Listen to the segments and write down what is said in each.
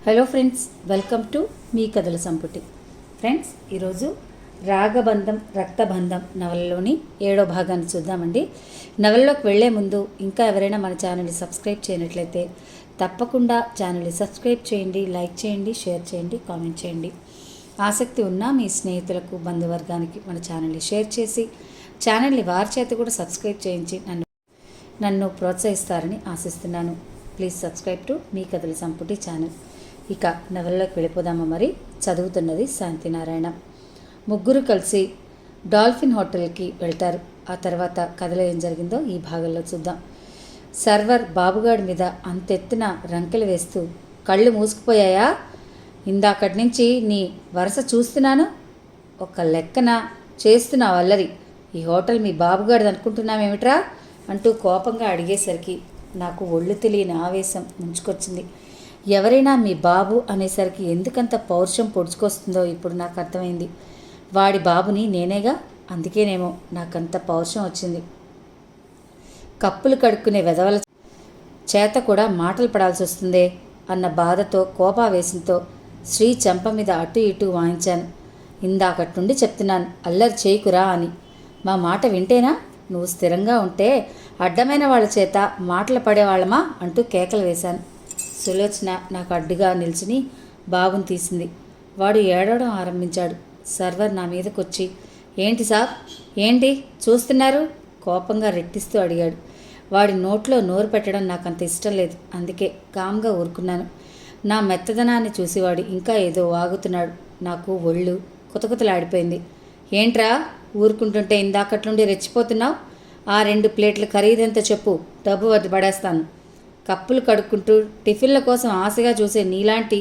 Hello friends, welcome to me కథల సంపుటి. Friends, ఈరోజు రాగబంధం రక్తబంధం నవలలోని 7వ భాగాన్ని చూద్దామండి. నవలలోకి వెళ్లే ముందు ఇంకా ఎవరైనా మన ఛానల్ని సబ్స్క్రైబ్ చేయనట్లయితే తప్పకుండా ఛానల్ని సబ్స్క్రైబ్ చేయండి, లైక్ చేయండి, షేర్ చేయండి, కామెంట్ చేయండి. ఆసక్తి ఉన్న మీ స్నేహితులకు, బంధువర్గానికి మన ఛానల్ని షేర్ చేసి ఛానల్ని వారి చేత కూడా సబ్స్క్రైబ్ చేయించి నన్ను ప్రోత్సహిస్తారని ఆశిస్తున్నాను. ప్లీజ్ సబ్స్క్రైబ్ టు మీ కథల సంపుటి ఛానల్. ఇక నవలలోకి వెళ్ళిపోదామా. మరి చదువుతున్నది శాంతినారాయణ. ముగ్గురు కలిసి డాల్ఫిన్ హోటల్కి వెళ్తారు. ఆ తర్వాత కథలో ఏం జరిగిందో ఈ భాగంలో చూద్దాం. సర్వర్ బాబుగాడి మీద అంతెత్తున రంకెలు వేస్తూ, కళ్ళు మూసుకుపోయాయా? ఇందాకటి నుంచి నీ వరుస చూస్తున్నాను. ఒక లెక్కన చేస్తున్నావు అల్లరి. ఈ హోటల్ మీ బాబుగాడిది అనుకుంటున్నామేమిట్రా అంటూ కోపంగా అడిగేసరికి నాకు ఒళ్ళు తెలియని ఆవేశం ముంచుకొచ్చింది. ఎవరైనా మీ బాబు అనేసరికి ఎందుకంత పౌరుషం పొడుచుకొస్తుందో ఇప్పుడు నాకు అర్థమైంది. వాడి బాబుని నేనేగా, అందుకేనేమో నాకంత పౌరుషం వచ్చింది. కప్పులు కడుక్కునే వెధవల చేత కూడా మాటలు పడాల్సి వస్తుందే అన్న బాధతో, కోపావేశంతో శ్రీ చెంప మీద అటు ఇటు వాయించాను. ఇందాకటి నుండి చెప్తున్నాను, అల్లరి చేయకురా అని. మా మాట వింటేనా? నువ్వు స్థిరంగా ఉంటే అడ్డమైన వాళ్ళ చేత మాటలు పడేవాళ్ళమా అంటూ కేకలు వేశాను. సులోచన నాకు అడ్డుగా నిల్చుని బాబుని తీసింది. వాడు ఏడవడం ఆరంభించాడు. సర్వర్ నా మీదకొచ్చి, ఏంటి సాబ్, ఏంటి చూస్తున్నారు? కోపంగా రెట్టిస్తూ అడిగాడు. వాడి నోట్లో నోరు పెట్టడం నాకు అంత ఇష్టం లేదు, అందుకే కామ్గా ఊరుకున్నాను. నా మెత్తదనాన్ని చూసి వాడు ఇంకా ఏదో వాగుతున్నాడు. నాకు ఒళ్ళు కుతకుతలాడిపోయింది. ఏంట్రా ఊరుకుంటుంటే ఇందాకట్లుండి రెచ్చిపోతున్నావు? ఆ 2 ప్లేట్ల ఖరీదెంత చెప్పు, డబ్బు వద్దు పడేస్తాను. కప్పులు కడుక్కుంటూ టిఫిన్ల కోసం ఆశగా చూసే నీలాంటి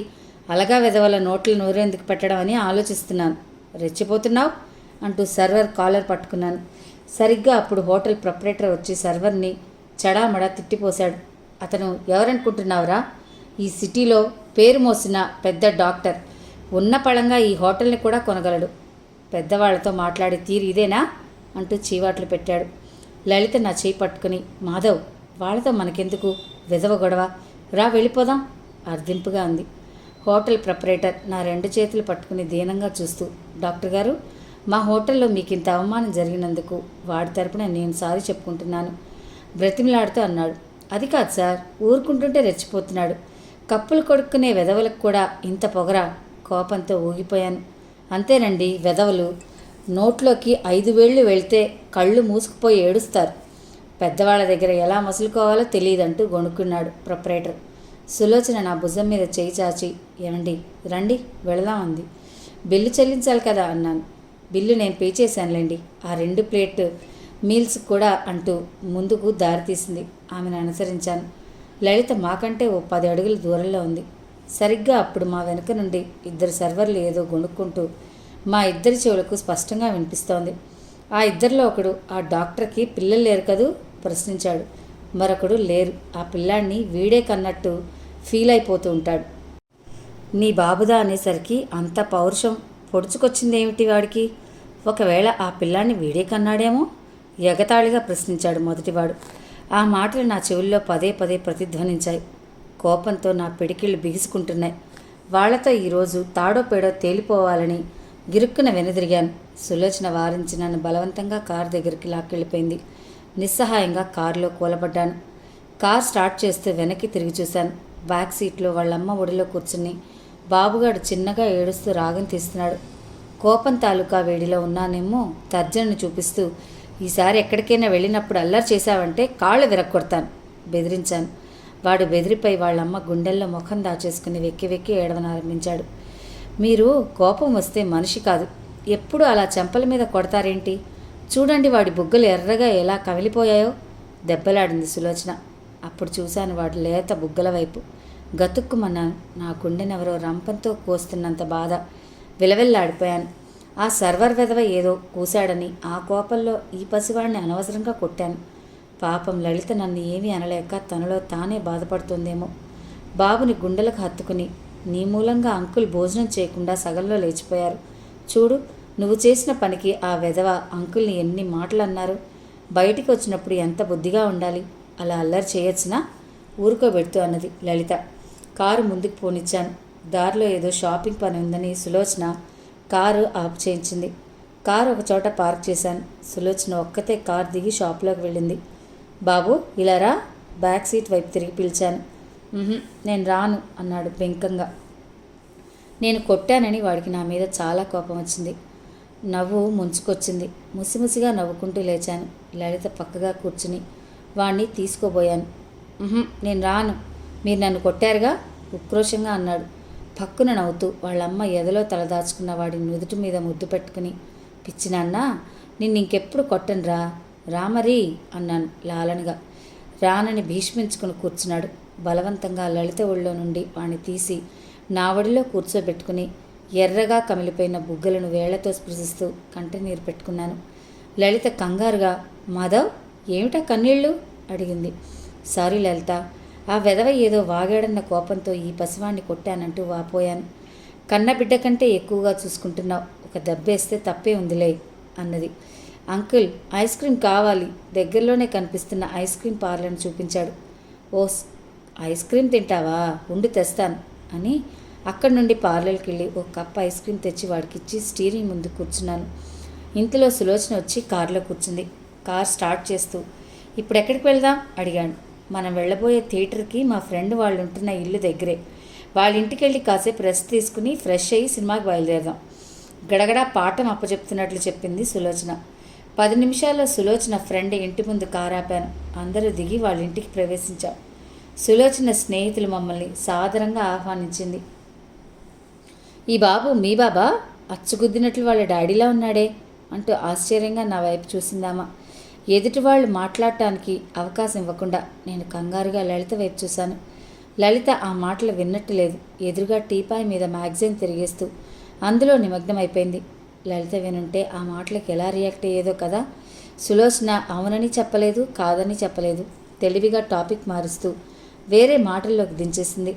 అలగా వెదవల నోట్ల నోరెందుకు పెట్టడం అని ఆలోచిస్తున్నాను. రెచ్చిపోతున్నావు అంటూ సర్వర్ కాలర్ పట్టుకున్నాను. సరిగ్గా అప్పుడు హోటల్ ప్రొపరేటర్ వచ్చి సర్వర్ని చెడామడా తిట్టిపోశాడు. అతను ఎవరనుకుంటున్నావురా? ఈ సిటీలో పేరు మోసిన పెద్ద డాక్టర్. ఉన్న పళంగా ఈ హోటల్ని కూడా కొనగలడు. పెద్దవాళ్లతో మాట్లాడే తీరు ఇదేనా అంటూ చీవాట్లు పెట్టాడు. లలిత నా చేయి పట్టుకుని, మాధవ్, వాళ్ళతో మనకెందుకు విధవ గొడవ, రా వెళ్ళిపోదాం అర్థింపుగా అంది. హోటల్ ప్రొపరేటర్ నా 2 చేతులు పట్టుకుని దీనంగా చూస్తూ, డాక్టర్ గారు, మా హోటల్లో మీకు ఇంత అవమానం జరిగినందుకు వాడి తరపున నేను సారీ చెప్పుకుంటున్నాను బ్రతిమిలాడుతూ అన్నాడు. అది కాదు సార్, ఊరుకుంటుంటే రెచ్చిపోతున్నాడు. కప్పులు కొడుక్కునే వెధవలకు కూడా ఇంత పొగరా? కోపంతో ఊగిపోయాను. అంతేనండి, వెధవలు నోట్లోకి 5 వేళ్ళు వెళ్తే కళ్ళు మూసుకుపోయి ఏడుస్తారు. పెద్దవాళ్ళ దగ్గర ఎలా మసులుకోవాలో తెలియదంటూ గొణుక్కున్నాడు ప్రొపరేటర్. సులోచన నా భుజం మీద చేయి చాచి, ఏమండి రండి వెళదాం అంది. బిల్లు చెల్లించాలి కదా అన్నాను. బిల్లు నేను పే చేశానులేండి, ఆ 2 ప్లేట్ మీల్స్ కూడా అంటూ ముందుకు దారి తీసింది. ఆమెను అనుసరించాను. లలిత మాకంటే ఓ 10 అడుగుల దూరంలో ఉంది. సరిగ్గా అప్పుడు మా వెనుక నుండి 2 సర్వర్లు ఏదో గొణుక్కుంటూ మా ఇద్దరి చెవులకు స్పష్టంగా వినిపిస్తోంది. ఆ ఇద్దరిలో ఒకడు, ఆ డాక్టర్కి పిల్లలు లేరు కదూ ప్రశ్నించాడు. మరొకడు, లేరు, ఆ పిల్లాడిని వీడే కన్నట్టు ఫీల్ అయిపోతూ ఉంటాడు. నీ బాబుదా అనేసరికి అంత పౌరుషం పొడుచుకొచ్చిందేమిటి వాడికి? ఒకవేళ ఆ పిల్లాడిని వీడే కన్నాడేమో ఎగతాళిగా ప్రశ్నించాడు మొదటివాడు. ఆ మాటలు నా చెవుల్లో పదే పదే ప్రతిధ్వనించాయి. కోపంతో నా పిడికిళ్ళు బిగుసుకుంటున్నాయి. వాళ్లతో ఈరోజు తాడో పేడో తేలిపోవాలని గిరుక్కున వెనుదిరిగాను. సులోచన వారించి నన్ను బలవంతంగా కారు దగ్గరికి లాక్కెళ్ళిపోయింది. నిస్సహాయంగా కారులో కూలబడ్డాను. కార్ స్టార్ట్ చేస్తూ వెనక్కి తిరిగి చూశాను. బ్యాక్ సీట్లో వాళ్ళమ్మ ఒడిలో కూర్చుని బాబుగాడు చిన్నగా ఏడుస్తూ రాగం తీస్తున్నాడు. కోపం తాలూకా వేడిలో ఉన్నానేమో తర్జనను చూపిస్తూ, ఈసారి ఎక్కడికైనా వెళ్ళినప్పుడు అల్లరి చేశావంటే కాళ్ళు విరక్కొడతాను బెదిరించాను. వాడు బెదిరిపై వాళ్ళమ్మ గుండెల్లో ముఖం దాచేసుకుని వెక్కి వెక్కి ఏడవనారంభించాడు. మీరు కోపం వస్తే మనిషి కాదు, ఎప్పుడు అలా చెంపల మీద కొడతారేంటి? చూడండి వాడి బుగ్గలు ఎర్రగా ఎలా కమిలిపోయాయో దెబ్బలాడింది సులోచన. అప్పుడు చూశాను వాడి లేత బుగ్గల వైపు. గతుక్కుమన్నాను. నా గుండెనెవరో రంపంతో కోస్తున్నంత బాధ. విలవెల్లాడిపోయాను. ఆ సర్వర్ వెధవ ఏదో కూశాడని ఆ కోపంలో ఈ పసివాడిని అనవసరంగా కొట్టాను. పాపం లలిత నన్ను ఏమీ అనలేక తనలో తానే బాధపడుతుందేమో. బాబుని గుండెలకు హత్తుకుని, నీ మూలంగా అంకుల్ భోజనం చేయకుండా సగంలో లేచిపోయారు. చూడు, నువ్వు చేసిన పనికి ఆ వెధవ అంకుల్ని ఎన్ని మాటలు అన్నారు. బయటికి వచ్చినప్పుడు ఎంత బుద్ధిగా ఉండాలి. అలా అల్లరి చేయొచ్చునా? ఊరుకోబెడుతూ అన్నది లలిత. కారు ముందుకు పోనిచ్చాను. దారిలో ఏదో షాపింగ్ పని ఉందని సులోచన కారు ఆఫ్ చేయించింది. కారు ఒక చోట పార్క్ చేశాను. సులోచన ఒక్కతే కారు దిగి షాప్లోకి వెళ్ళింది. బాబు ఇలా రా, బ్యాక్ సీట్ వైపు తిరిగి పిలిచాను. నేను రాను అన్నాడు బెంకంగా. నేను కొట్టానని వాడికి నా మీద చాలా కోపం వచ్చింది. నవ్వు ముంచుకొచ్చింది. ముసిముసిగా నవ్వుకుంటూ లేచాను. లలిత పక్కగా కూర్చుని వాణ్ణి తీసుకోబోయాను. నేను రాను, మీరు నన్ను కొట్టారుగా ఉక్రోషంగా అన్నాడు పక్కున నవ్వుతూ. వాళ్ళమ్మ ఎదలో తలదాచుకున్న వాడి నుదుటి మీద ముద్దు పెట్టుకుని, పిచ్చినాన్న నిన్ను ఇంకెప్పుడు కొట్టనురా, రామరీ అన్నాను లాలనగా. రానని భీష్మించుకుని కూర్చున్నాడు. బలవంతంగా లలిత ఒళ్ళో నుండి వాణ్ణి తీసి నా ఒడిలో కూర్చోబెట్టుకుని ఎర్రగా కమిలిపోయిన బుగ్గలను వేళ్లతో స్పృశిస్తూ కంటనీరు పెట్టుకున్నాను. లలిత కంగారుగా, మాధవ్ ఏమిటా కన్నీళ్ళు అడిగింది. సారీ లలిత, ఆ వెధవ ఏదో వాగాడన్న కోపంతో ఈ పసివాణ్ణి కొట్టానంటూ వాపోయాను. కన్నబిడ్డ కంటే ఎక్కువగా చూసుకుంటున్నావు, ఒక దెబ్బేస్తే తప్పే ఉందిలే అన్నది. అంకుల్ ఐస్ క్రీమ్ కావాలి, దగ్గరలోనే కనిపిస్తున్న ఐస్ క్రీమ్ పార్లర్ని చూపించాడు. ఓస్ ఐస్ క్రీమ్ తింటావా, ఉండి తెస్తాను అని అక్కడి నుండి పార్లర్కి వెళ్ళి ఒక కప్ ఐస్ క్రీమ్ తెచ్చి వాడికిచ్చి స్టీరింగ్ ముందు కూర్చున్నాను. ఇంతలో సులోచన వచ్చి కారులో కూర్చుంది. కార్ స్టార్ట్ చేస్తూ, ఇప్పుడు ఎక్కడికి వెళ్దాం అడిగాను. మనం వెళ్ళబోయే థియేటర్కి మా ఫ్రెండ్ వాళ్ళు ఉంటున్న ఇల్లు దగ్గరే. వాళ్ళ ఇంటికి వెళ్ళి కాసేపు రెస్ట్ తీసుకుని ఫ్రెష్ అయ్యి సినిమాకి బయలుదేరదాం. గడగడా పాఠం అప్పచెప్తున్నట్లు చెప్పింది సులోచన. 10 నిమిషాల్లో సులోచన ఫ్రెండ్ ఇంటి ముందు కారాపాను. అందరూ దిగి వాళ్ళ ఇంటికి ప్రవేశించాం. సులోచన స్నేహితులు మమ్మల్ని సాదరంగా ఆహ్వానించింది. ఈ బాబు మీ బాబా, అచ్చుగుద్దినట్లు వాళ్ళ డాడీలా ఉన్నాడే అంటూ ఆశ్చర్యంగా నా వైపు చూసిందామా. ఎదుటి వాళ్ళు మాట్లాడటానికి అవకాశం ఇవ్వకుండా నేను కంగారుగా లలిత వైపు చూశాను. లలిత ఆ మాటలు విన్నట్టు లేదు. ఎదురుగా టీపాయ్ మీద మ్యాగజైన్ తిరిగేస్తూ అందులో నిమగ్నమైపోయింది. లలిత వినుంటే ఆ మాటలకు ఎలా రియాక్ట్ అయ్యేదో కదా. సులోచన అవునని చెప్పలేదు, కాదని చెప్పలేదు. తెలివిగా టాపిక్ మారుస్తూ వేరే మాటల్లోకి దించేసింది.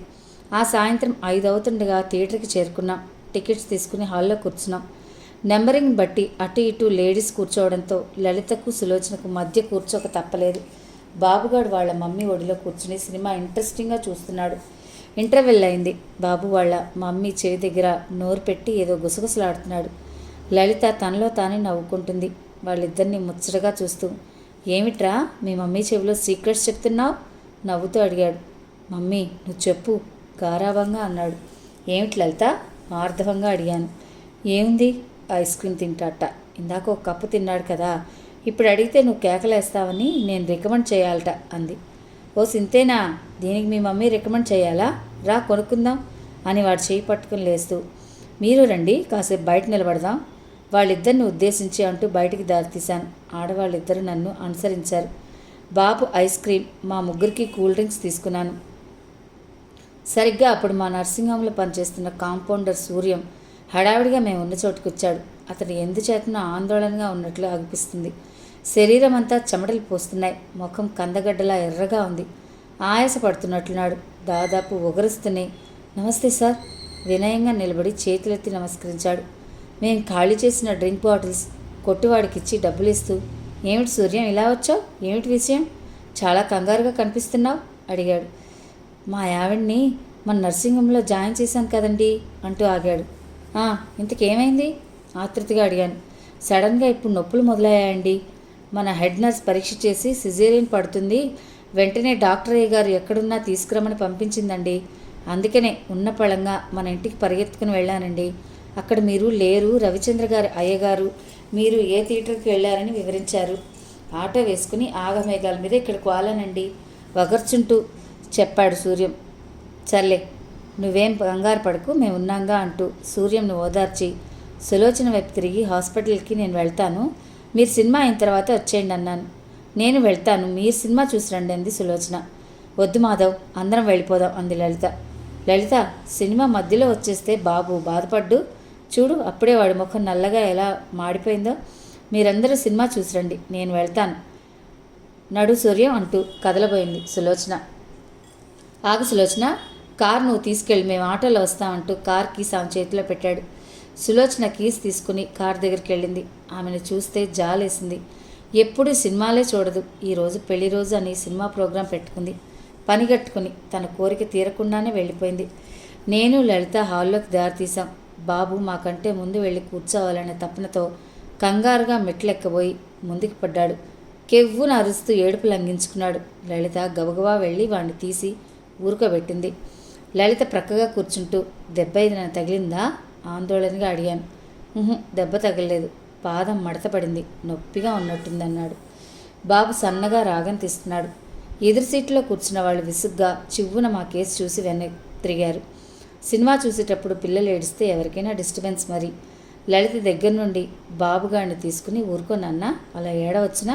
ఆ సాయంత్రం 5 అవుతుండగా థియేటర్కి చేరుకున్నాం. టికెట్స్ తీసుకుని హాల్లో కూర్చున్నాం. నెంబరింగ్ బట్టి అటు ఇటు లేడీస్ కూర్చోవడంతో లలితకు సులోచనకు మధ్య కూర్చోక తప్పలేదు. బాబుగాడు వాళ్ళ మమ్మీ ఒడిలో కూర్చుని సినిమా ఇంట్రెస్టింగ్గా చూస్తున్నాడు. ఇంటర్వెల్ అయింది. బాబు వాళ్ళ మమ్మీ చెవి దగ్గర నోరు పెట్టి ఏదో గుసగుసలాడుతున్నాడు. లలిత తనలో తానే నవ్వుకుంటుంది. వాళ్ళిద్దరిని ముచ్చటగా చూస్తూ, ఏమిట్రా మీ మమ్మీ చెవిలో సీక్రెట్స్ చెప్తున్నావు నవ్వుతూ అడిగాడు. మమ్మీ నువ్వు చెప్పు గారాభంగా అన్నాడు. ఏమిటి లలిత ఆర్ధవంగా అడిగాను. ఏముంది, ఐస్ క్రీమ్ తింటాట. ఇందాక ఒక కప్పు తిన్నాడు కదా, ఇప్పుడు అడిగితే నువ్వు కేకలేస్తావని నేను రికమెండ్ చేయాలట అంది. ఓ సింతేనా, దీనికి మీ మమ్మీ రికమెండ్ చేయాలా, రా కొనుక్కుందాం అని వాడు చేయి పట్టుకుని లేస్తూ, మీరు రండి కాసేపు బయట నిలబడదాం వాళ్ళిద్దరిని ఉద్దేశించి అంటూ బయటికి దారితీశాను. ఆడవాళ్ళిద్దరూ నన్ను అనుసరించారు. బాబు ఐస్ క్రీమ్, మా ముగ్గురికి కూల్ డ్రింక్స్ తీసుకున్నాను. సరిగ్గా అప్పుడు మా నర్సింగ్ హోమ్లో పనిచేస్తున్న కాంపౌండర్ సూర్యం హడావిడిగా మేము ఉన్న చోటుకు వచ్చాడు. అతడు ఎందుచేతనో ఆందోళనగా ఉన్నట్లు అనిపిస్తుంది. శరీరం అంతా చెమటలు పోస్తున్నాయి. ముఖం కందగడ్డలా ఎర్రగా ఉంది. ఆయాస పడుతున్నట్లున్నాడు. దాదాపు ఒగరుస్తూనే నమస్తే సార్ వినయంగా నిలబడి చేతులెత్తి నమస్కరించాడు. మేము ఖాళీ చేసిన డ్రింక్ బాటిల్స్ కొట్టువాడికిచ్చి డబ్బులు ఇస్తూ, ఏమిటి సూర్యం ఇలా వచ్చావు, ఏమిటి విషయం, చాలా కంగారుగా కనిపిస్తున్నావు అడిగాడు. మా ఆవిడ్ని మన నర్సింగ్ హోమ్లో జాయిన్ చేశాను కదండి అంటూ ఆగాడు. ఇంతకేమైంది ఆతృతగా అడిగాను. సడన్గా ఇప్పుడు నొప్పులు మొదలయ్యాయండి. మన హెడ్ నర్స్ పరీక్ష చేసి సిజేరియన్ పడుతుంది, వెంటనే డాక్టర్ అయ్య గారు ఎక్కడున్నా తీసుకురమ్మని పంపించిందండి. అందుకనే ఉన్న పళంగా మన ఇంటికి పరిగెత్తుకుని వెళ్ళానండి. అక్కడ మీరు లేరు. రవిచంద్ర గారి అయ్యగారు మీరు ఏ థియేటర్కి వెళ్ళారని వివరించారు. ఆటో వేసుకుని ఆగమేఘాల మీద ఇక్కడికి వాలానండి వగర్చుంటూ చెప్పాడు సూర్యం. సర్లే నువ్వేం కంగారు పడకు, మేము ఉన్నాంగా అంటూ సూర్యంను ఓదార్చి సులోచన వైపు తిరిగి, హాస్పిటల్కి నేను వెళ్తాను, మీరు సినిమా అయిన తర్వాత వచ్చేయండి అన్నాను. నేను వెళ్తాను, మీరు సినిమా చూసి రండి అంది సులోచన. వద్దు మాధవ్, అందరం వెళ్ళిపోదాం అంది లలిత. లలిత సినిమా మధ్యలో వచ్చేస్తే బాబు బాధపడ్డు చూడు, అప్పుడే వాడి ముఖం నల్లగా ఎలా మాడిపోయిందో. మీరందరూ సినిమా చూసి రండి, నేను వెళ్తాను నడు సూర్యం అంటూ కదలబోయింది సులోచన. ఆగు సులోచన, కార్ నువ్వు తీసుకెళ్ళి మేము ఆటోలో వస్తామంటూ కార్ కీస్ ఆమె చేతిలో పెట్టాడు. సులోచన కీస్ తీసుకుని కార్ దగ్గరికి వెళ్ళింది. ఆమెను చూస్తే జాలేసింది. ఎప్పుడు సినిమాలే చూడదు. ఈరోజు పెళ్లి రోజు అని సినిమా ప్రోగ్రాం పెట్టుకుంది. పనిగట్టుకుని తన కోరిక తీరకుండానే వెళ్ళిపోయింది. నేను లలిత హాల్లోకి దారితీశాం. బాబు మాకంటే ముందు వెళ్ళి కూర్చోవాలనే తపనతో కంగారుగా మెట్లెక్కబోయి ముందుకు పడ్డాడు. కెవ్వున అరుస్తూ ఏడుపు లంఘించుకున్నాడు. లలిత గబగబా వెళ్ళి వాణ్ణి తీసి ఊరుకోబెట్టింది. లలిత ప్రక్కగా కూర్చుంటూ దెబ్బ ఏదైనా తగిలిందా ఆందోళనగా అడిగాను. దెబ్బ తగలలేదు, పాదం మడతపడింది, నొప్పిగా ఉన్నట్టుందన్నాడు. బాబు సన్నగా రాగం తీస్తున్నాడు. ఎదురు సీట్లో కూర్చున్న వాళ్ళు విసుగ్గా చివ్వున మా కేసు చూసి వెనక్కి తిరిగారు. సినిమా చూసేటప్పుడు పిల్లలు ఏడిస్తే ఎవరికైనా డిస్టర్బెన్స్ మరి. లలిత దగ్గర నుండి బాబుగాడిని తీసుకుని ఊరుకోనన్నా అలా ఏడవచ్చునా,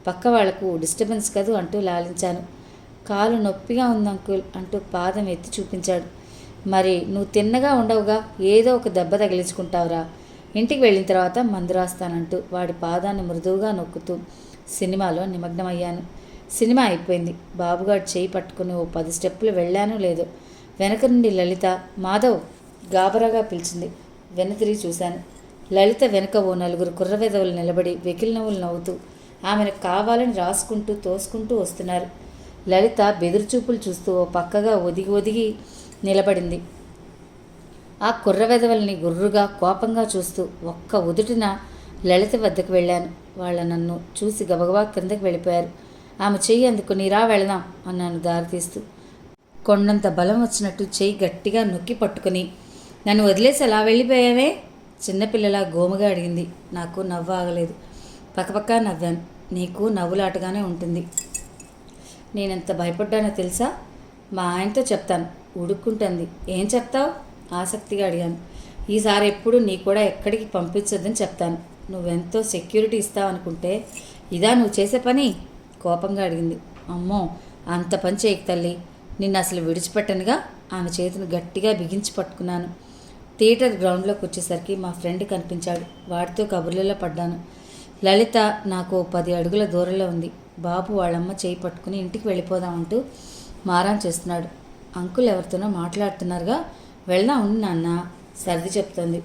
పక్క వాళ్లకు డిస్టర్బెన్స్ కదూ అంటూ లాలించాను. కాలు నొప్పిగా ఉంది అంకుల్ అంటూ పాదం ఎత్తి చూపించాడు. మరి నువ్వు తిన్నగా ఉండవుగా, ఏదో ఒక దెబ్బ తగిలించుకుంటావురా, ఇంటికి వెళ్ళిన తర్వాత మందు రాస్తానంటూ వాడి పాదాన్ని మృదువుగా నొక్కుతూ సినిమాలో నిమగ్నమయ్యాను. సినిమా అయిపోయింది. బాబుగాడు చేయి పట్టుకుని ఓ 10 స్టెప్పులు వెళ్ళానో లేదో వెనక నుండి లలిత మాధవ్ గాబరాగా పిలిచింది. వెనతిరిగి చూశాను. లలిత వెనుక ఓ 4 కుర్రవెదవులు నిలబడి వెకిలి నవ్వులు నవ్వుతూ ఆమెను కావాలని రాసుకుంటూ తోసుకుంటూ వస్తున్నారు. లలిత బెదురుచూపులు చూస్తూ ఓ పక్కగా ఒదిగి ఒదిగి నిలబడింది. ఆ కుర్రవెదవల్ని గుర్రుగా కోపంగా చూస్తూ ఒక్క ఉదుటిన లలిత వద్దకు వెళ్ళాను. వాళ్ళ నన్ను చూసి గబగబా కిందకి వెళ్ళిపోయారు. ఆమె చెయ్యి అందుకుని రా వెళదాం అన్నాను దారితీస్తూ. కొండంత బలం వచ్చినట్టు చెయ్యి గట్టిగా నొక్కి పట్టుకుని నన్ను వదిలేసి అలా వెళ్ళిపోయావే చిన్నపిల్లలా గోముగా అడిగింది. నాకు నవ్వు ఆగలేదు. పక్కపక్క నవ్వాను. నీకు నవ్వులాటగానే ఉంటుంది. నేనెంత భయపడ్డానో తెలుసా? మా ఆయనతో చెప్తాను ఉడుక్కుంటుంది. ఏం చెప్తావు ఆసక్తిగా అడిగాను. ఈసారి ఎప్పుడు నీ కూడా ఎక్కడికి పంపించొద్దని చెప్తాను. నువ్వెంతో సెక్యూరిటీ ఇస్తావనుకుంటే ఇదా నువ్వు చేసే పని కోపంగా అడిగింది. అమ్మో అంత పని చేయకు తల్లి, నిన్ను అసలు విడిచిపెట్టనుగా. ఆమె చేతిని గట్టిగా బిగించి పట్టుకున్నాను. థియేటర్ గ్రౌండ్లోకి వచ్చేసరికి మా ఫ్రెండ్ కనిపించాడు. వాడితో కబుర్లలో పడ్డాను. లలిత నాకు 10 అడుగుల దూరంలో ఉంది. బాబు వాళ్ళమ్మ చేయి పట్టుకుని ఇంటికి వెళ్ళిపోదామంటూ మారాం చేస్తున్నాడు. అంకుల్ ఎవరితోనో మాట్లాడుతున్నారుగా, వెళ్దాం ఉండి నాన్న సర్ది చెప్తోంది.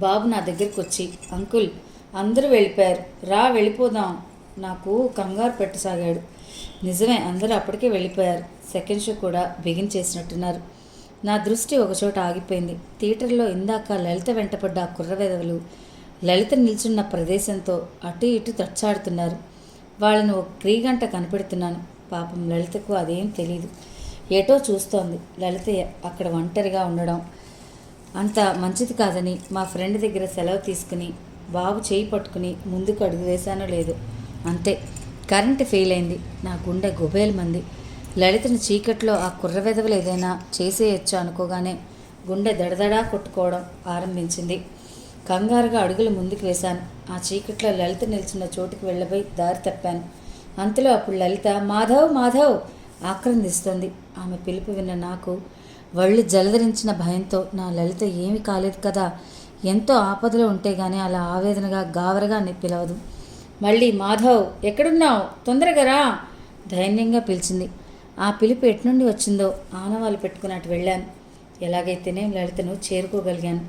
బాబు నా దగ్గరికి వచ్చి అంకుల్ అందరూ వెళ్ళిపోయారు, రా వెళ్ళిపోదాం నాకు కంగారు పెట్టసాగాడు. నిజమే, అందరూ అప్పటికే వెళ్ళిపోయారు. సెకండ్ షో కూడా బిగిన్ చేసినట్టున్నారు. నా దృష్టి ఒకచోట ఆగిపోయింది. థియేటర్లో ఇందాక లలిత వెంటపడ్డ ఆ కుర్రవెదవులు లలిత నిల్చున్న ప్రదేశంతో అటు ఇటు తచ్చాడుతున్నారు. వాళ్ళను ఒక క్రీగంట కనిపెడుతున్నాను. పాపం లలితకు అదేం తెలీదు. ఏటో చూస్తోంది. లలిత అక్కడ ఒంటరిగా ఉండడం అంత మంచిది కాదని మా ఫ్రెండ్ దగ్గర సెలవు తీసుకుని బాబు చేయి పట్టుకుని ముందుకు అడుగు వేశానో లేదు. అంతే, కరెంటు ఫెయిల్ అయింది. నా గుండె గుబేలు మంది. లలితను చీకట్లో ఆ కుర్రవెదవలు ఏదైనా చేసేయచ్చు అనుకోగానే గుండె దడదడా కొట్టుకోవడం ఆరంభించింది. కంగారుగా అడుగులు ముందుకు వేశాను. ఆ చీకట్లో లలిత నిల్చున్న చోటుకి వెళ్ళబోయి దారి తప్పాను. అంతలో అప్పుడు లలిత మాధవ్ మాధవ్ ఆక్రందిస్తోంది. ఆమె పిలుపు విన్న నాకు వళ్ళు జలధరించిన భయంతో నా లలిత ఏమీ కాలేదు కదా, ఎంతో ఆపదలో ఉంటే గానీ అలా ఆవేదనగా గావరగా పిలవదు. మళ్ళీ మాధవ్ ఎక్కడున్నావు, తొందరగా రా ధైర్యంగా పిలిచింది. ఆ పిలుపు ఎట్నుండి వచ్చిందో ఆనవాళ్ళు పెట్టుకున్నట్టు వెళ్ళాను. ఎలాగైతేనే లలితను చేరుకోగలిగాను.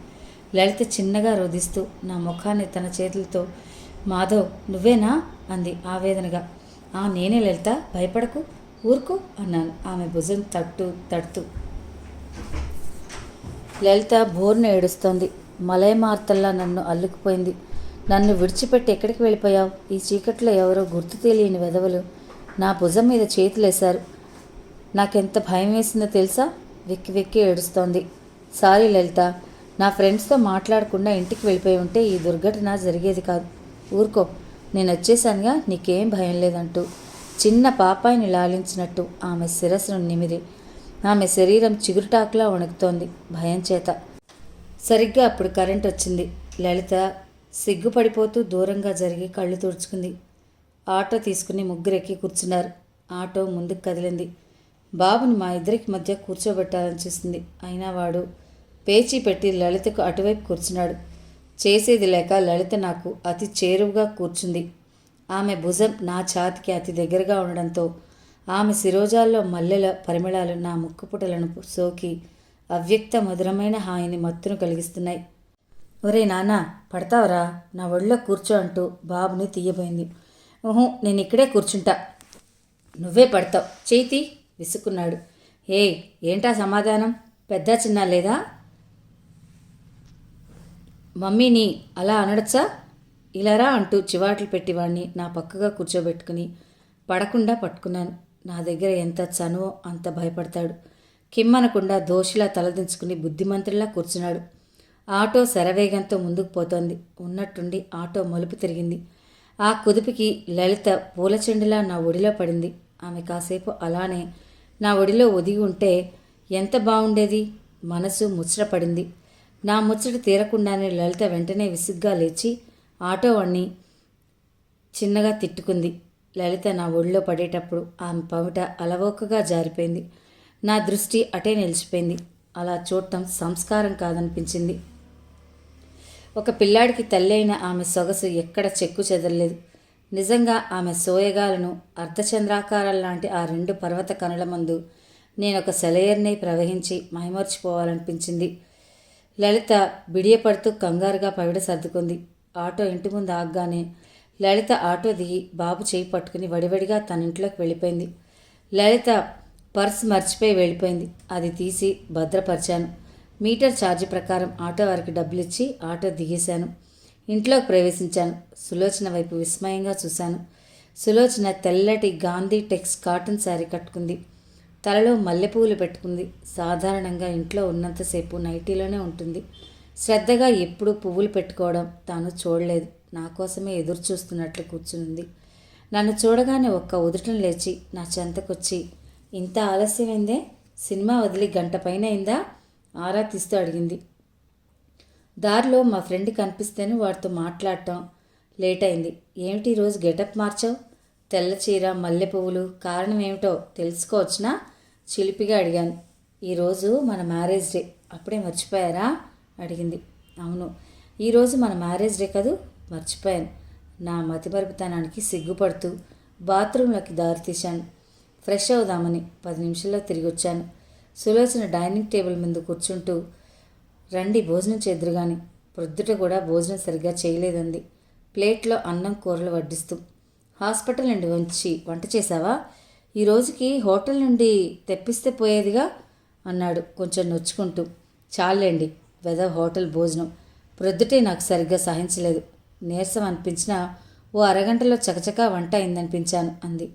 లలిత చిన్నగా రోధిస్తూ నా ముఖాన్ని తన చేతులతో మాధవ్ నువ్వేనా అంది ఆవేదనగా. నేనే లలిత, భయపడకు, ఊరుకు అన్నాను ఆమె భుజం తడుతూ. లలిత బోర్ను ఏడుస్తోంది. మలయమార్తల్లా నన్ను అల్లుకుపోయింది. నన్ను విడిచిపెట్టి ఎక్కడికి వెళ్ళిపోయావు? ఈ చీకట్లో ఎవరో గుర్తు తెలియని వెధవలు నా భుజం మీద చేతులేశారు. నాకెంత భయం వేసిందో తెలుసా? వెక్కి వెక్కి ఏడుస్తోంది. సారీ లలిత, నా ఫ్రెండ్స్తో మాట్లాడకుండా ఇంటికి వెళ్ళిపోయి ఉంటే ఈ దుర్ఘటన జరిగేది కాదు. ఊరుకో, నేను వచ్చేసానుగా, నీకేం భయం లేదంటూ చిన్న పాపాయిని లాలించినట్టు ఆమె శిరస్సును నిమిరి ఆమె శరీరం చిగురుటాకులా వణుకుతోంది భయం చేత. సరిగ్గా అప్పుడు కరెంట్ వచ్చింది. లలిత సిగ్గుపడిపోతూ దూరంగా జరిగి కళ్ళు తుడుచుకుంది. ఆటో తీసుకుని ముగ్గురెక్కి కూర్చున్నారు. ఆటో ముందుకు కదిలింది. బాబుని మా ఇద్దరికి మధ్య కూర్చోబెట్టాలని చూసింది. అయినా వాడు పేచీ పెట్టి లలితకు అటువైపు కూర్చున్నాడు. చేసేది లేక లలిత నాకు అతి చేరువుగా కూర్చుంది. ఆమె భుజం నా ఛాతికి అతి దగ్గరగా ఉండడంతో ఆమె శిరోజాల్లో మల్లెల పరిమళాలు నా ముక్కుపుటలను సోకి అవ్యక్త మధురమైన హాయిని మత్తును కలిగిస్తున్నాయి. ఒరే నాన్న, పడతావరా, నా ఒళ్ళో కూర్చో అంటూ బాబుని తీయబోయింది. నేను ఇక్కడే కూర్చుంటా. నువ్వే పడతావు, చేతి విసుక్కున్నాడు. ఏంటా సమాధానం పెద్ద చిన్న లేదా? మమ్మీని అలా అనడచ్చా? ఇలారా అంటూ చివాట్లు పెట్టి వాడిని నా పక్కగా కూర్చోబెట్టుకుని పడకుండా పట్టుకున్నాను. నా దగ్గర ఎంత చనువో అంత భయపడతాడు. కిమ్మనకుండా దోషిలా తలదించుకుని బుద్ధిమంతుడిలా కూర్చున్నాడు. ఆటో శరవేగంతో ముందుకు పోతోంది. ఉన్నట్టుండి ఆటో మలుపు తిరిగింది. ఆ కుదుపుకి లలిత పూలచెండులా నా ఒడిలో పడింది. ఆమె కాసేపు అలానే నా ఒడిలో ఒదిగి ఉంటే ఎంత బాగుండేది. మనసు ముచ్చటపడింది. నా ముచ్చట తీరకుండానే లలిత వెంటనే విసుగ్గా లేచి ఆటో వాణ్ణి చిన్నగా తిట్టుకుంది. లలిత నా ఒడిలో పడేటప్పుడు ఆమె పమిట అలవోకగా జారిపోయింది. నా దృష్టి అటే నిలిచిపోయింది. అలా చూడటం సంస్కారం కాదనిపించింది. ఒక పిల్లాడికి తల్లి అయిన ఆమె సొగసు ఎక్కడ చెక్కు చెదరలేదు. నిజంగా ఆమె సోయగాలను అర్ధచంద్రాకారాల్లాంటి ఆ 2 పర్వత కనుల ముందు నేనొక సెలయేర్నై ప్రవహించి మైమర్చిపోవాలనిపించింది. లలిత బిడియపడుతూ కంగారుగా పవిడ సర్దుకుంది. ఆటో ఇంటి ముందు ఆగ్గానే లలిత ఆటో దిగి బాబు చేయి పట్టుకుని వడివడిగా తన ఇంట్లోకి వెళ్ళిపోయింది. లలిత పర్స్ మర్చిపోయి వెళ్ళిపోయింది. అది తీసి భద్రపరిచాను. మీటర్ ఛార్జీ ప్రకారం ఆటో వారికి డబ్బులిచ్చి ఆటో దిగేశాను. ఇంట్లోకి ప్రవేశించాను. సులోచన వైపు విస్మయంగా చూశాను. సులోచన తెల్లటి గాంధీ టెక్స్ కాటన్ శారీ కట్టుకుంది. తలలో మల్లెపూలు పెట్టుకుంది. సాధారణంగా ఇంట్లో ఉన్నంతసేపు నైటీలోనే ఉంటుంది. శ్రద్ధగా ఎప్పుడూ పువ్వులు పెట్టుకోవడం తాను చూడలేదు. నా కోసమే ఎదురు చూస్తున్నట్లు కూర్చునుంది. నన్ను చూడగానే ఒక్క ఉదుటం లేచి నా చెంతకొచ్చి, ఇంత ఆలస్యమైందే, సినిమా వదిలి గంట పైన అయిందా? ఆరా తీస్తూ అడిగింది. దారిలో మా ఫ్రెండ్ కనిపిస్తేనే వాడితో మాట్లాడటం లేట్ అయింది. ఏమిటి ఈరోజు గెటప్ మార్చావు? తెల్ల చీర, మల్లె పువ్వులు, కారణం ఏమిటో తెలుసుకోవచ్చునా? చిలిపిగా అడిగాను. ఈరోజు మన మ్యారేజ్ డే, అప్పుడే మర్చిపోయారా? అడిగింది. అవును, ఈరోజు మన మ్యారేజ్ డే కదూ, మర్చిపోయాను. నా మతిమరుపుతనానికి సిగ్గుపడుతూ బాత్రూంలోకి దారి తీశాను. ఫ్రెష్ అవుదామని 10 నిమిషాల్లో తిరిగి వచ్చాను. సులోచన డైనింగ్ టేబుల్ ముందు కూర్చుంటూ, రండి భోజనం చేద్దురుగాని. ప్రొద్దుట కూడా భోజనం సరిగ్గా చేయలేదంది ప్లేట్లో అన్నం కూరలు వడ్డిస్తూ. హాస్పిటల్ నుండి వచ్చి వంట చేశావా? ఈ రోజుకి హోటల్ నుండి తెప్పిస్తే పోయేదిగా అన్నాడు కొంచెం నొచ్చుకుంటూ. చాలండి వెదవ హోటల్ భోజనం. ప్రొద్దుటే నాకు సరిగ్గా సహించలేదు. నీరసం అనిపించినా ఓ అరగంటలో చకచకా వంట అయిందనిపించాను అంది.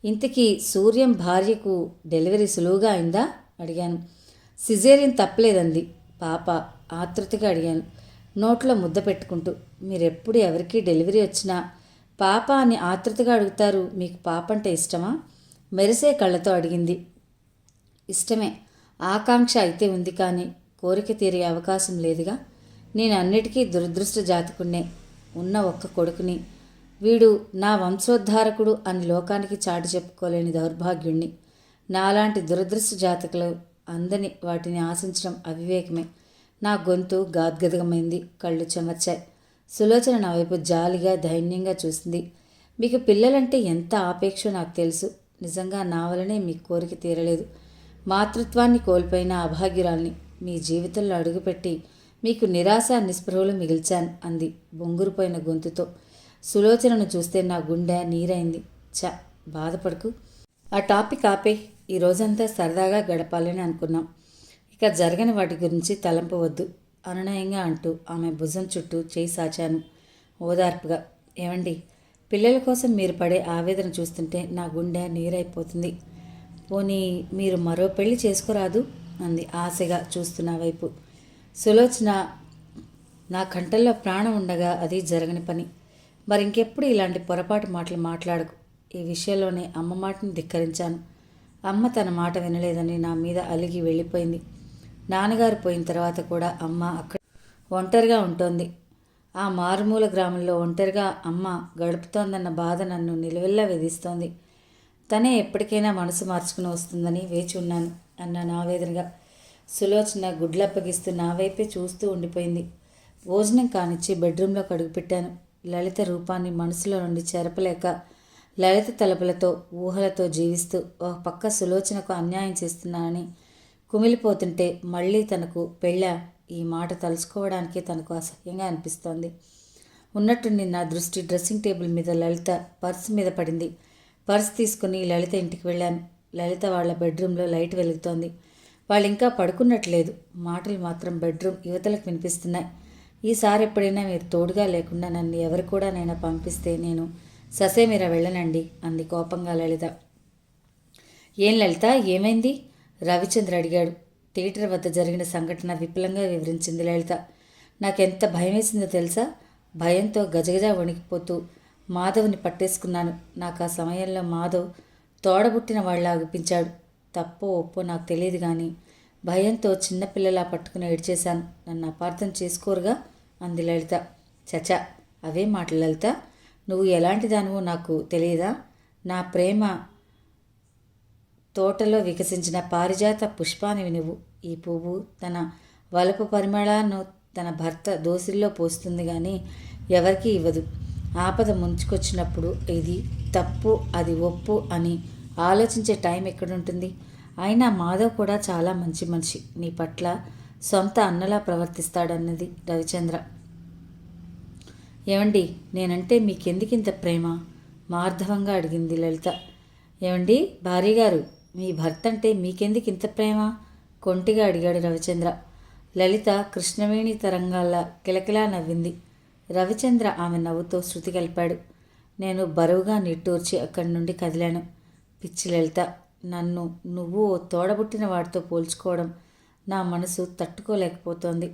ఇంతకీ సూర్యం భార్యకు డెలివరీ సులువుగా అయిందా అడిగాను. సిజేరియన్ తప్పలేదంది పాప ఆతృతగా అడిగాను, నోట్లో ముద్ద పెట్టుకుంటూ. మీరెప్పుడు ఎవరికి డెలివరీ వచ్చినా పాప అని ఆతృతగా అడుగుతారు. మీకు పాప అంటే ఇష్టమా? మెరిసే కళ్ళతో అడిగింది. ఇష్టమే, ఆకాంక్ష అయితే ఉంది, కానీ కోరిక తీరే అవకాశం లేదుగా. నేను అన్నిటికీ దురదృష్ట జాతకుడినే. ఉన్న ఒక్క కొడుకుని, వీడు నా వంశోద్ధారకుడు అని లోకానికి చాటి చెప్పుకోలేని దౌర్భాగ్యుణ్ణి. నాలాంటి దురదృష్ట జాతకులు అందని వాటిని ఆశించడం అవివేకమే. నా గొంతు గాద్గదమైంది. కళ్ళు చెమర్చాయి. సులోచన నా వైపు జాలిగా దైన్యంగా చూసింది. మీకు పిల్లలంటే ఎంత ఆపేక్షో నాకు తెలుసు. నిజంగా నా వలనే మీ కోరిక తీరలేదు. మాతృత్వాన్ని కోల్పోయిన అభాగ్యురాల్ని మీ జీవితంలో అడుగుపెట్టి మీకు నిరాశ నిస్పృహలు మిగిల్చాను అంది బొంగురుపోయిన గొంతుతో. సులోచనను చూస్తే నా గుండె నీరైంది. బాధపడకు, ఆ టాపిక్ ఆపే. ఈ రోజంతా సరదాగా గడపాలని అనుకున్నాం. ఇక జరగని వాటి గురించి తలంపవద్దు అనునయంగా అంటూ ఆమె భుజం చుట్టూ చేయి సాచాను ఓదార్పుగా. ఏమండి, పిల్లల కోసం మీరు పడే ఆవేదన చూస్తుంటే నా గుండె నీరైపోతుంది. పోనీ మీరు మరో పెళ్లి చేసుకోరాదు అంది ఆశగా చూస్తున్న వైపు. సులోచన, నా కంటల్లో ప్రాణం ఉండగా అది జరగని పని. మరింకెప్పుడు ఇలాంటి పొరపాటు మాటలు మాట్లాడకు. ఈ విషయంలోనే అమ్మ మాటని ధిక్కరించాను. అమ్మ తన మాట వినలేదని నా మీద అలిగి వెళ్ళిపోయింది. నాన్నగారు పోయిన తర్వాత కూడా అమ్మ అక్కడ ఒంటరిగా ఉంటోంది. ఆ మారుమూల గ్రామంలో ఒంటరిగా అమ్మ గడుపుతోందన్న బాధ నన్ను నిలువెల్లా వేధిస్తోంది. తనే ఎప్పటికైనా మనసు మార్చుకుని వస్తుందని వేచి ఉన్నాను అన్నాను ఆవేదనగా. సులోచన గుడ్లప్పగిస్తూ నా వైపే చూస్తూ ఉండిపోయింది. భోజనం కానిచ్చి బెడ్రూమ్లోకి అడుగుపెట్టాను. లలిత రూపాన్ని మనసులో నుండి చెరపలేక లలిత తలపులతో ఊహలతో జీవిస్తూ ఒక పక్క సులోచనకు అన్యాయం చేస్తున్నానని కుమిలిపోతుంటే మళ్ళీ తనకు పెళ్ళా ఈ మాట తలుచుకోవడానికే తనకు అసహ్యంగా అనిపిస్తోంది. ఉన్నట్టుండి నా దృష్టి డ్రెస్సింగ్ టేబుల్ మీద లలిత పర్స్ మీద పడింది. పర్స్ తీసుకుని లలిత ఇంటికి వెళ్ళాను. లలిత వాళ్ళ బెడ్రూమ్లో లైట్ వెలుగుతోంది. వాళ్ళు ఇంకా పడుకున్నట్లేదు. మాటలు మాత్రం బెడ్రూమ్ యువతలకు వినిపిస్తున్నాయి. ఈసారి ఎప్పుడైనా మీరు తోడుగా లేకుండా నన్ను ఎవరు కూడా నేను పంపిస్తే నేను ససేమిరా వెళ్ళనండి అంది కోపంగా లలిత. ఏం లలిత, ఏమైంది? రవిచంద్ర అడిగాడు. థియేటర్ వద్ద జరిగిన సంఘటన విపులంగా వివరించింది లలిత. నాకెంత భయం వేసిందో తెలుసా? భయంతో గజగజ వణికిపోతూ మాధవ్ని పట్టేసుకున్నాను. నాకు ఆ సమయంలో మాధవ్ తోడబుట్టిన వాళ్ళ అనిపించాడు. తప్పో ఒప్పో నాకు తెలియదు కానీ భయంతో చిన్నపిల్లలా పట్టుకుని ఏడ్చేశాను. నన్ను అపార్థం చేసుకోరుగా అంది లలిత. చచా, అవే మాటలు లలిత. నువ్వు ఎలాంటి దానివో నాకు తెలియదా? నా ప్రేమ తోటలో వికసించిన పారిజాత పుష్పానివి నువ్వు. ఈ పువ్వు తన వలపు పరిమళాన్ని తన భర్త దోసిల్లో పోస్తుంది కానీ ఎవరికీ ఇవ్వదు. ఆపద ముంచుకొచ్చినప్పుడు ఇది తప్పు అది ఒప్పు అని ఆలోచించే టైం ఎక్కడుంటుంది? అయినా మాధవ్ కూడా చాలా మంచి మనిషి. నీ పట్ల సొంత అన్నలా ప్రవర్తిస్తాడన్నది రవిచంద్ర. ఏమండి, నేనంటే మీకెందుకింత ప్రేమ? మార్ధవంగా అడిగింది లలిత. ఏమండి భార్యగారు, మీ భర్త అంటే మీకెందుకు ఇంత ప్రేమ? కొంటిగా అడిగాడు రవిచంద్ర. లలిత కృష్ణవేణి తరంగాల్లా కిలకిలా నవ్వింది. రవిచంద్ర ఆమె నవ్వుతో శృతి కలిపాడు. నేను బరువుగా నిట్టూర్చి అక్కడి నుండి కదిలాను. పిచ్చి లలిత, నన్ను నువ్వు తోడబుట్టిన వాడితో పోల్చుకోవడం నా మనసు తట్టుకోలేకపోతోంది.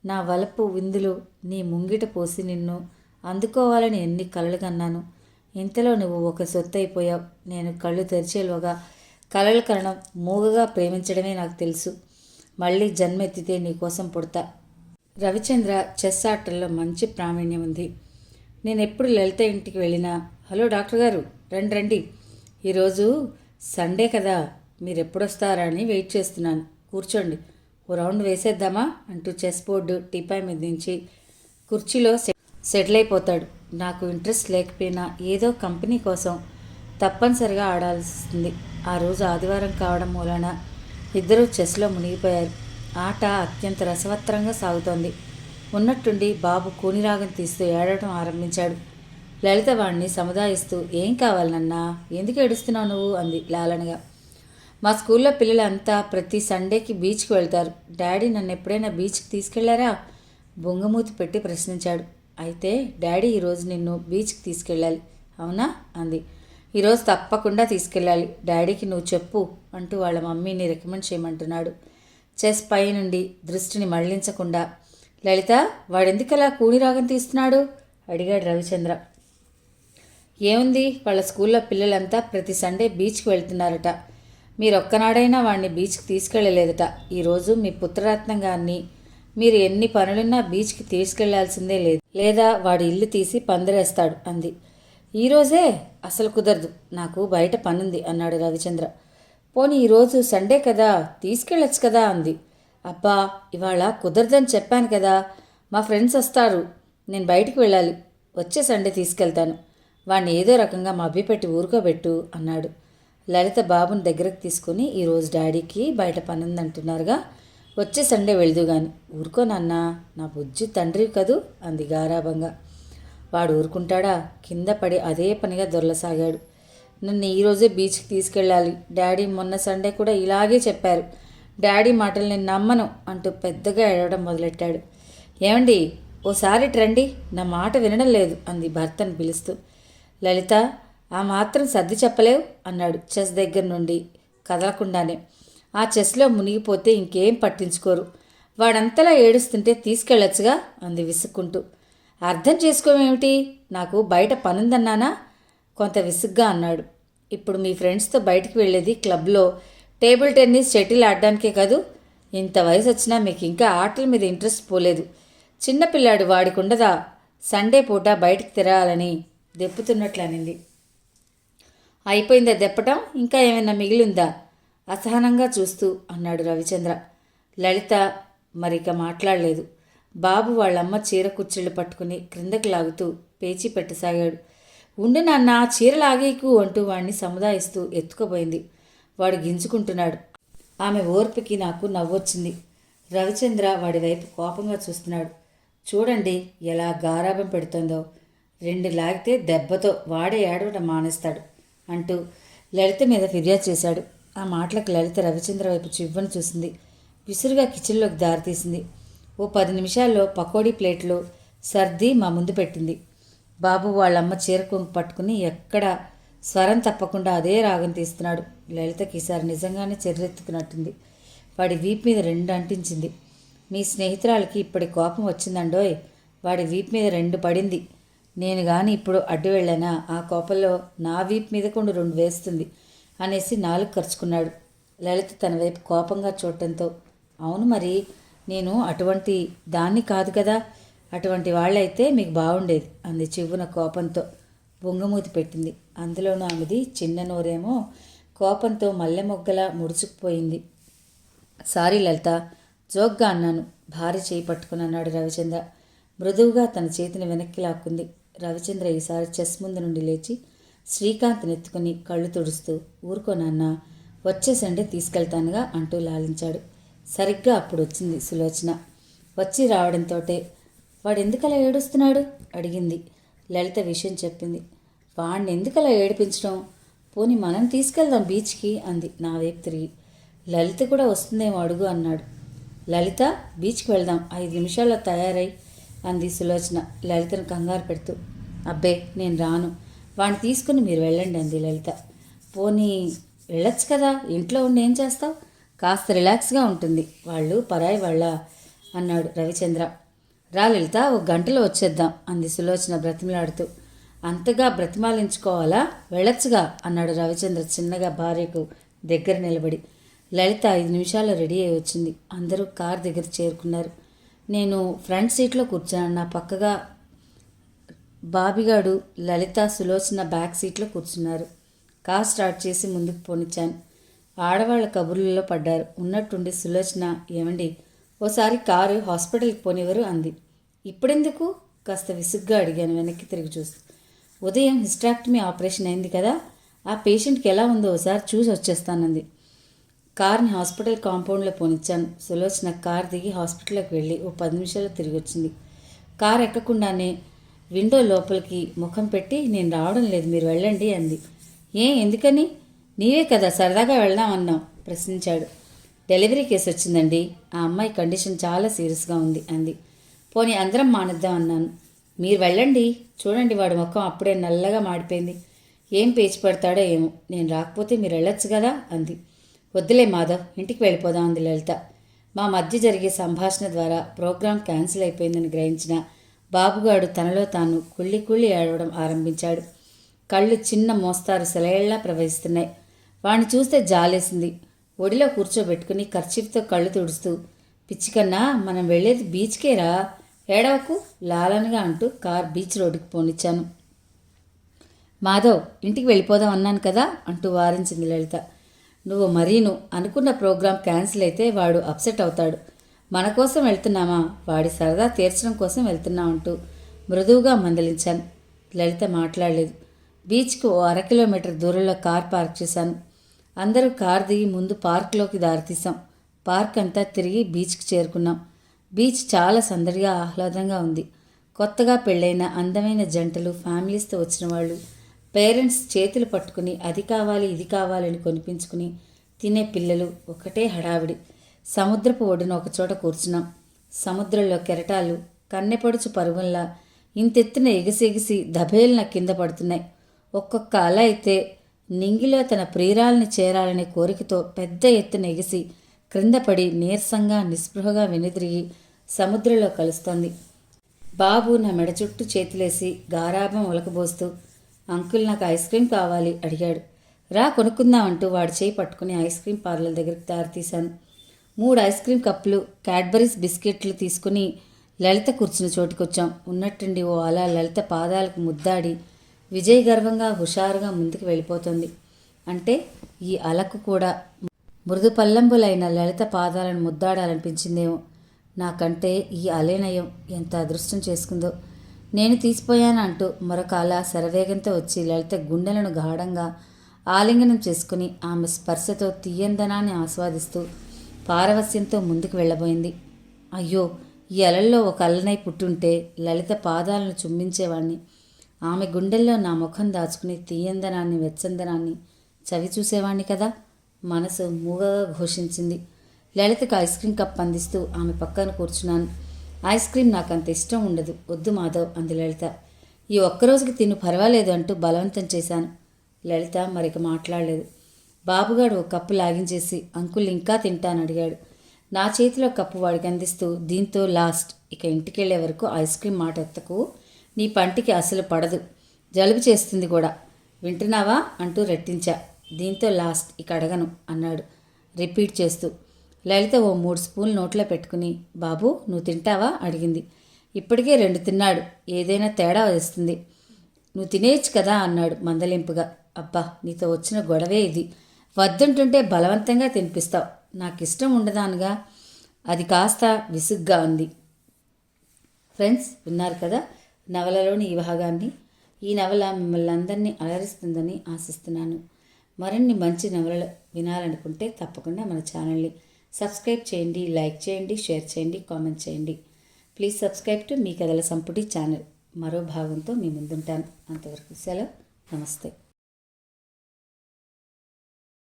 నా వలపు విందులు నీ ముంగిట పోసి నిన్ను అందుకోవాలని ఎన్ని కలలు కన్నాను. ఇంతలో నువ్వు ఒక సొత్తు అయిపోయావు. నేను కళ్ళు తెరిచేలోగా కలలు కనడం, మూగగా ప్రేమించడమే నాకు తెలుసు. మళ్ళీ జన్మెత్తితే నీకోసం పుడతా. రవిచంద్ర చెస్ ఆటల్లో మంచి ప్రావీణ్యం ఉంది. నేను ఎప్పుడు లలిత ఇంటికి వెళ్ళినా, హలో డాక్టర్ గారు, రండి రండి, ఈరోజు సండే కదా, మీరు ఎప్పుడొస్తారా అని వెయిట్ చేస్తున్నాను, కూర్చోండి, ఓ రౌండ్ వేసేద్దామా అంటూ చెస్ బోర్డు టీపాయ్ మీద నుంచి కుర్చీలో సెటిల్ అయిపోతాడు. నాకు ఇంట్రెస్ట్ లేకపోయినా ఏదో కంపెనీ కోసం తప్పనిసరిగా ఆడాల్సింది. ఆ రోజు ఆదివారం కావడం మూలన ఇద్దరూ చెస్లో మునిగిపోయారు. ఆట అత్యంత రసవత్తరంగా సాగుతోంది. ఉన్నట్టుండి బాబు కూనిరాగం తీస్తూ ఏడవడం ఆరంభించాడు. లలిత వాణ్ణి సముదాయిస్తూ, ఏం కావాలన్నా, ఎందుకు ఏడుస్తున్నావు నువ్వు అంది లాలనగా. మా స్కూల్లో పిల్లలంతా ప్రతి సండేకి బీచ్కి వెళ్తారు. డాడీ నన్ను ఎప్పుడైనా బీచ్కి తీసుకెళ్లారా? బొంగమూతి పెట్టి ప్రశ్నించాడు. అయితే డాడీ ఈరోజు నిన్ను బీచ్కి తీసుకెళ్ళాలి, అవునా అంది. ఈరోజు తప్పకుండా తీసుకెళ్ళాలి, డాడీకి నువ్వు చెప్పు అంటూ వాళ్ళ మమ్మీని రికమెండ్ చేయమంటున్నాడు. చెస్ పై నుండి దృష్టిని మళ్లించకుండా, లలిత, వాడెందుకలా కూనిరాగం తీస్తున్నాడు అడిగాడు రవిచంద్ర. ఏముంది, వాళ్ళ స్కూల్లో పిల్లలంతా ప్రతి సండే బీచ్కి వెళ్తున్నారట. మీరొక్కనాడైనా వాడిని బీచ్కి తీసుకెళ్ళలేదట. ఈరోజు మీ పుత్రరత్నం గారిని మీరు ఎన్ని పనులున్నా బీచ్కి తీసుకెళ్లాల్సిందే లేదు, లేదా వాడి ఇల్లు తీసి పందిరేస్తాడు అంది. ఈరోజే అసలు కుదరదు, నాకు బయట పనుంది అన్నాడు రవిచంద్ర. పోనీ ఈరోజు సండే కదా, తీసుకెళ్ళొచ్చు కదా అంది. అబ్బా, ఇవాళ కుదరదని చెప్పాను కదా, మా ఫ్రెండ్స్ వస్తారు, నేను బయటికి వెళ్ళాలి, వచ్చే సండే తీసుకెళ్తాను, వాడిని ఏదో రకంగా మభ్యపెట్టి ఊరుకోబెట్టు అన్నాడు. లలిత బాబుని దగ్గరకు తీసుకుని, ఈరోజు డాడీకి బయట పనుందంటున్నారుగా, వచ్చే సండే వెళ్దు గాని, ఊరుకోనన్నా, నా బుజ్జి తండ్రి కదూ అంది గారాభంగా. వాడు ఊరుకుంటాడా? కింద పడి అదే పనిగా దొరలసాగాడు. నన్ను ఈరోజే బీచ్కి తీసుకెళ్ళాలి, డాడీ మొన్న సండే కూడా ఇలాగే చెప్పారు, డాడీ మాటలు నేను నమ్మను అంటూ పెద్దగా ఏడవడం మొదలెట్టాడు. ఏమండి, ఓసారి రండి, నా మాట వినడం లేదు అంది భర్తను పిలుస్తూ. లలిత, ఆ మాత్రం సర్ది చెప్పలేవు అన్నాడు చెస్ దగ్గర నుండి కదలకుండానే. ఆ చెస్లో మునిగిపోతే ఇంకేం పట్టించుకోరు, వాడంతలా ఏడుస్తుంటే తీసుకెళ్ళొచ్చుగా అంది విసుక్కుంటూ. అర్థం చేసుకోవేమిటి, నాకు బయట పనుందన్నానా? కొంత విసుగ్గా అన్నాడు. ఇప్పుడు మీ ఫ్రెండ్స్తో బయటికి వెళ్ళేది క్లబ్లో టేబుల్ టెన్నిస్, షటిల్ ఆడడానికే కదూ. ఇంత వయసు వచ్చినా మీకు ఇంకా ఆటల మీద ఇంట్రెస్ట్ పోలేదు. చిన్నపిల్లాడు, వాడికి ఉండదా సండే పూట బయటికి తిరగాలని దెప్పుతున్నట్లు అనింది. అయిపోయిందా దెప్పటం, ఇంకా ఏమైనా మిగిలిందా అసహనంగా చూస్తూ అన్నాడు రవిచంద్ర. లలిత మరిక మాట్లాడలేదు. బాబు వాళ్ళమ్మ చీర కుర్చీలు పట్టుకుని క్రిందకి లాగుతూ పేచీ పెట్టసాగాడు. ఉండు నాన్న, చీర లాగేకు అంటూ వాడిని సముదాయిస్తూ ఎత్తుకుపోయింది. వాడు గింజుకుంటున్నాడు. ఆమె ఓర్పుకి నాకు నవ్వొచ్చింది. రవిచంద్ర వాడి వైపు కోపంగా చూస్తున్నాడు. చూడండి ఎలా గారాబం పెడుతోందో, 2 లాగితే దెబ్బతో వాడే ఏడవడం మానేస్తాడు అంటూ లలిత మీద ఫిర్యాదు చేశాడు. ఆ మాటలకు లలిత రవిచంద్ర వైపు చివ్వను చూసింది. విసురుగా కిచెన్లోకి దారితీసింది. ఓ 10 నిమిషాల్లో పకోడీ ప్లేట్లో సర్ది మా ముందు పెట్టింది. బాబు వాళ్ళమ్మ చీర కొంగు పట్టుకుని ఎక్కడ స్వరం తప్పకుండా అదే రాగం తీస్తున్నాడు. లలితకి ఈసారి నిజంగానే చెర్రెత్తుకున్నట్టుంది. వాడి వీపు మీద 2 అంటించింది. మీ స్నేహితురాలకి ఇప్పటి కోపం వచ్చిందండోయ్. వాడి వీపు మీద 2 పడింది. నేను గాని ఇప్పుడు అడ్డు వెళ్ళానా ఆ కోపంలో నా వీపు మీద కొండు 2 వేస్తుంది అనేసి 4 ఖర్చుకున్నాడు. లలిత తన వైపు కోపంగా చూడటంతో, అవును మరి, నేను అటువంటి దాన్ని కాదు కదా, అటువంటి వాళ్ళైతే మీకు బాగుండేది అంది చివ్వున కోపంతో. బొంగమూతి పెట్టింది. అందులోనూ ఆమెది చిన్న నోరేమో కోపంతో మల్లె మొగ్గలా ముడుచుకుపోయింది. సారీ లలిత, జోక్గా అన్నాను. భార్య చేయి పట్టుకుని అన్నాడు రవిచంద్ర. మృదువుగా తన చేతిని వెనక్కి లాక్కుంది. రవిచంద్ర ఈసారి చెస్ ముందు నుండి లేచి శ్రీకాంత్ని ఎత్తుకుని కళ్ళు తుడుస్తూ, ఊరుకో నాన్న, వచ్చేసండి తీసుకెళ్తానుగా అంటూ లాలించాడు. సరిగ్గా అప్పుడు వచ్చింది సులోచన. వచ్చి రావడంతోటే, వాడెందుకలా ఏడుస్తున్నాడు అడిగింది. లలిత విషయం చెప్పింది. వాడిని ఎందుకలా ఏడిపించడం, పోనీ మనం తీసుకెళ్దాం బీచ్కి అంది నా వైపు తిరిగి. లలిత కూడా వస్తుందేమో అడుగు అన్నాడు. లలిత, బీచ్కి వెళ్దాం, 5 నిమిషాల్లో తయారై అంది సులోచన లలితను కంగారు పెడుతూ. అబ్బే, నేను రాను, వాడిని తీసుకుని మీరు వెళ్ళండి అంది లలిత. పోనీ వెళ్ళొచ్చు కదా, ఇంట్లో ఉండి ఏం చేస్తావు, కాస్త రిలాక్స్గా ఉంటుంది, వాళ్ళు పరాయి వాళ్ళ అన్నాడు రవిచంద్ర. రా లలిత, 1 గంటలో వచ్చేద్దాం అంది సులోచన బ్రతిమలాడుతూ. అంతగా బ్రతిమాలించుకోవాలా, వెళ్ళొచ్చుగా అన్నాడు రవిచంద్ర చిన్నగా భార్యకు దగ్గర నిలబడి. లలిత 5 నిమిషాల్లో రెడీ అయి వచ్చింది. అందరూ కార్ దగ్గర చేరుకున్నారు. నేను ఫ్రంట్ సీట్లో కూర్చున్నాను. నా పక్కగా బాబిగాడు, లలిత, సులోచన బ్యాక్ సీట్లో కూర్చున్నారు. కార్ స్టార్ట్ చేసి ముందుకు పోనిచ్చాను. ఆడవాళ్ళ కబుర్లలో పడ్డారు. ఉన్నట్టుండి సులోచన, ఏమండి, ఓసారి కారు హాస్పిటల్కి పోనివ్వరు అంది. ఇప్పుడెందుకు కాస్త విసుగ్గా అడిగాను వెనక్కి తిరిగి చూస్తూ. ఉదయం హిస్టాక్టమీ ఆపరేషన్ అయింది కదా, ఆ పేషెంట్కి ఎలా ఉందో ఒకసారి చూసి వచ్చేస్తానంది. కార్ని హాస్పిటల్ కాంపౌండ్లో పోనిచ్చాను. సులోచన కార్ దిగి హాస్పిటల్లోకి వెళ్ళి ఓ 10 నిమిషాల్లో తిరిగి వచ్చింది. కార్ ఎక్కకుండానే విండో లోపలికి ముఖం పెట్టి, నేను రావడం లేదు, మీరు వెళ్ళండి అంది. ఎందుకని, నీవే కదా సరదాగా వెళ్దామన్నావు ప్రశ్నించాడు. డెలివరీ కేసు వచ్చిందండి, ఆ అమ్మాయి కండిషన్ చాలా సీరియస్గా ఉంది అంది. పోనీ అందరం మానేద్దాం అన్నాను. మీరు వెళ్ళండి, చూడండి వాడి ముఖం అప్పుడే నల్లగా మాడిపోయింది, ఏం పేచి పడతాడో ఏమో, నేను రాకపోతే మీరు వెళ్ళొచ్చు కదా అంది. వద్దులే మాధవ్, ఇంటికి వెళ్ళిపోదాం అంది లలిత. మా మధ్య జరిగే సంభాషణ ద్వారా ప్రోగ్రాం క్యాన్సిల్ అయిపోయిందని గ్రహించిన బాబుగాడు తనలో తాను కుళ్ళి కుళ్ళి ఏడవడం ఆరంభించాడు. కళ్ళు చిన్న మోస్తారు సెలయేళ్లా ప్రవహిస్తున్నాయి. వాణ్ణి చూస్తే జాలేసింది. ఒడిలో కూర్చోబెట్టుకుని కర్చీఫ్తో కళ్ళు తుడుస్తూ, పిచ్చికన్నా, మనం వెళ్ళేది బీచ్కేరా, ఏడవకు లాలనగా అంటూ కార్ బీచ్ రోడ్డుకి పోనిచ్చాను. మాధవ్, ఇంటికి వెళ్ళిపోదాం అన్నాను కదా అంటూ వారించింది లలిత. నువ్వు మరీను, అనుకున్న ప్రోగ్రాం క్యాన్సిల్ అయితే వాడు అప్సెట్ అవుతాడు. మన కోసం వెళ్తున్నామా, వాడి సరదా తీర్చడం కోసం వెళ్తున్నామంటూ మృదువుగా మందలించాను. లలిత మాట్లాడలేదు. బీచ్కి ఓ 1/2 కిలోమీటర్ దూరంలో కార్ పార్క్ చేశాను. అందరూ కార్ దిగి ముందు పార్క్లోకి దారితీసాం. పార్క్ అంతా తిరిగి బీచ్కి చేరుకున్నాం. బీచ్ చాలా సందడిగా ఆహ్లాదంగా ఉంది. కొత్తగా పెళ్ళైన అందమైన జంటలు, ఫ్యామిలీస్తో వచ్చిన వాళ్ళు, పేరెంట్స్ చేతులు పట్టుకుని అది కావాలి ఇది కావాలని కొనిపించుకుని తినే పిల్లలు, ఒకటే హడావిడి. సముద్రపు ఒడ్డున ఒకచోట కూర్చున్నాం. సముద్రంలో కెరటాలు కన్నెపడుచు పరువంలా ఇంతెత్తున ఎగిసెగిసి దభేల్న కింద పడుతున్నాయి. ఒక్కొక్క అల అయితే నింగిలో తన ప్రియురాల్ని చేరాలనే కోరికతో పెద్ద ఎత్తున ఎగిసి క్రిందపడి నీరసంగా నిస్పృహగా వెనుదిరిగి సముద్రంలో కలుస్తోంది. బాబు నా మెడ చుట్టూ చేతులేసి గారాభం ఉలకబోస్తూ, అంకుల్ నాకు ఐస్ క్రీమ్ కావాలి అడిగాడు. రా కొనుక్కుందాం అంటూ వాడి చేయి పట్టుకుని ఐస్ క్రీమ్ పార్లర్ దగ్గరికి దారితీశాను. 3 ఐస్ క్రీమ్ కప్పులు, క్యాడ్బరీస్ బిస్కెట్లు తీసుకుని లలిత కూర్చున్న చోటుకొచ్చాం. ఉన్నట్టుండి ఓ అలా లలిత పాదాలకు ముద్దాడి విజయ్ గర్వంగా హుషారుగా ముందుకు వెళ్ళిపోతుంది. అంటే ఈ అలకు కూడా మృదు పల్లంబులైన లలిత పాదాలను ముద్దాడాలనిపించిందేమో. నాకంటే ఈ అలేనయం ఎంత అదృష్టం చేసుకుందో. నేను తీసిపోయాను అంటూ మరొక అల శరవేగంతో వచ్చి లలిత గుండెలను గాఢంగా ఆలింగనం చేసుకుని ఆమె స్పర్శతో తీయందనాన్ని ఆస్వాదిస్తూ పారవస్యంతో ముందుకు వెళ్ళబోయింది. అయ్యో, ఈ అలల్లో ఒక అల్లనై పుట్టుంటే లలిత పాదాలను చుంబించేవాణ్ణి. ఆమె గుండెల్లో నా ముఖం దాచుకుని తీయందనాన్ని, వెచ్చందనాన్ని చవి చూసేవాణ్ణి కదా. మనసు మూగగా ఘోషించింది. లలితకు ఐస్ క్రీమ్ కప్ అందిస్తూ ఆమె పక్కన కూర్చున్నాను. ఐస్ క్రీమ్ నాకు అంత ఇష్టం ఉండదు, వద్దు మాధవ్ అంది లలిత. ఈ ఒక్కరోజుకి తిను పర్వాలేదు అంటూ బలవంతం చేశాను. లలిత మరిక మాట్లాడలేదు. బాబుగాడు ఓ కప్పు లాగించేసి అంకుల్ ఇంకా తింటాను అడిగాడు. నా చేతిలో కప్పు వాడికి అందిస్తూ దీంతో లాస్ట్, ఇక ఇంటికెళ్లే వరకు ఐస్ క్రీమ్ మాట ఎత్తకు, నీ పంటికి అసలు పడదు, జలుబు చేస్తుంది కూడా, వింటున్నావా అంటూ రెట్టించా. దీంతో లాస్ట్, ఇక అడగను అన్నాడు రిపీట్ చేస్తూ. లలిత ఓ 3 స్పూన్లు నోట్లో పెట్టుకుని బాబు నువ్వు తింటావా అడిగింది. ఇప్పటికే 2 తిన్నాడు, ఏదైనా తేడా వేస్తుంది, నువ్వు తినేయచ్చు కదా అన్నాడు మందలింపుగా. అబ్బా నీతో వచ్చిన గొడవే ఇది, వద్దంటుంటే బలవంతంగా తినిపిస్తావు, నాకు ఇష్టం ఉండదానుగా, అది కాస్త విసుగ్గా ఉంది. ఫ్రెండ్స్ విన్నారు కదా నవలలోని ఈ భాగాన్ని. ఈ నవల మిమ్మల్ని అందరినీ అలరిస్తుందని ఆశిస్తున్నాను. మరిన్ని మంచి నవలలు వినాలనుకుంటే తప్పకుండా మన ఛానల్ని సబ్స్క్రైబ్ చేయండి, లైక్ చేయండి, షేర్ చేయండి, కామెంట్ చేయండి. ప్లీజ్ సబ్స్క్రైబ్ టు మీ కథల సంపుటి ఛానల్. మరో భాగంతో మీ ముందుంటాను. అంతవరకు సెలవు. నమస్తే.